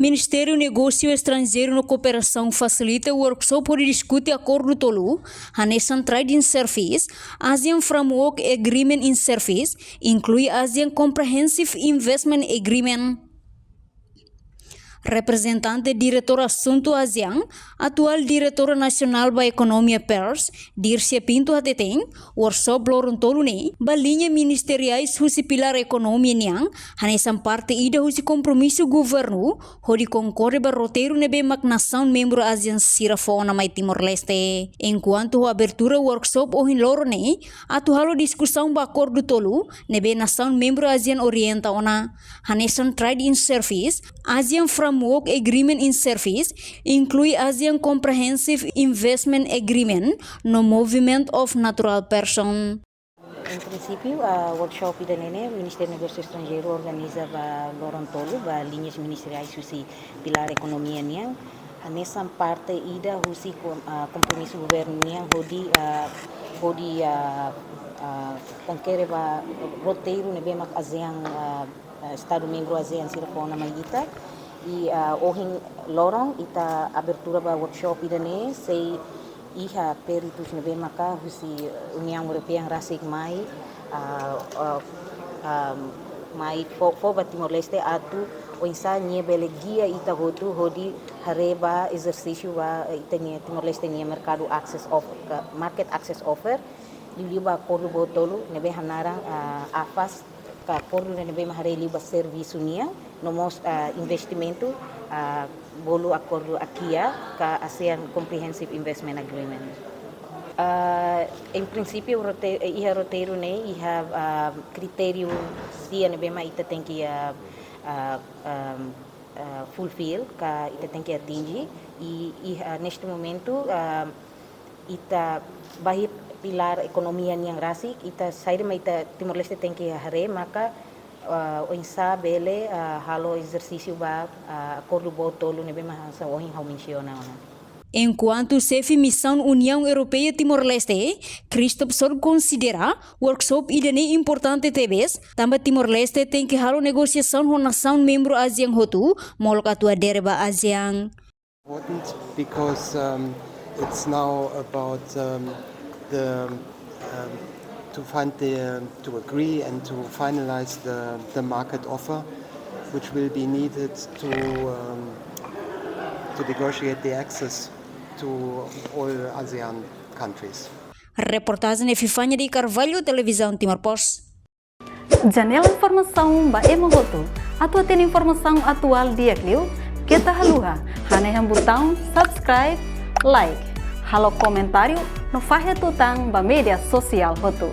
Ministério Negócio Estrangeiro no Cooperação facilita o workshop para discutir acordo tolu, ASEAN Trade in Service, ASEAN Framework Agreement in Service, inclui ASEAN Comprehensive Investment Agreement. Representante Diretor Assunto ASEAN, atual Diretora Nacional da Economia PERS, Dirce Pinto Ateteng, workshop Lorontolo ne, balinha ministeriais husi pilar ekonomi niang, hanesan parte ida husi compromisso governo, hodi concorde ba roteiro nebe nação membro ASEAN Sirafona mai Timor-Leste. Enquanto a abertura workshop ohin loro ne, atuhalo discussão ba acordo tolu, nebe nação membro ASEAN Orienta ona, hanesan Trade in Service, ASEAN Framework Agreement in Service, inclui ASEAN Comprehensive Investment Agreement no Movimento of Natural Person. Em princípio, a workshop da NENE, o Ministério do Negócio Estrangeiro organiza a Lorontolo, a linhas ministeriais husi pilar economia niang. Nessa parte ida husi compromisso governo niang hodi conquere ba roteiro nebe mak ASEAN Estado membro ASEAN Sirafona Maita e ohin lorong ita abertura ba workshop ida ne sei iha peritus nebe maka husi União Europeia rasik mai mai fo ba Timor-Leste atu o insa nye belegia ita hotu hodi hareba exercício ba ita nye Timor-Leste nye mercado access offer market access offer liba acordo botolo nebe hanarang afas ka acordo nebe mahare liba serviço nia nomos investimento bolo acordo akia ka ASEAN Comprehensive Investment Agreement. Em princípio iha roteiro ne iha critério sia nebe ma ita tem que fulfill ka ita tem que atingir e neste momento ita bahir pilar ekonomia yang rasik ita sair ma ita Timor-Leste tem que hare maka o insa bele halo exercício ba acordo botolo nebe ma sa ohin how menciona ona. Enquanto chefe missão União Europeia Timor-Leste, Christoph Sorg considera workshop idane importante tebes, também Timor-Leste tem que halo negociação com nação membro ASEAN hotu, molok atua derba ASEAN. Important because it's now about to agree and to finalize the market offer, which will be needed to negotiate the access to all ASEAN countries. Reportagem Epifânia de Carvalho, Televisão Timor-Post. Janela informação ba emohoto. Atua tem informação atual dia kliu. Kita haluha. Haneham botão subscribe, like. Halo comentário no Fahia Tutang ba media sosial hotu.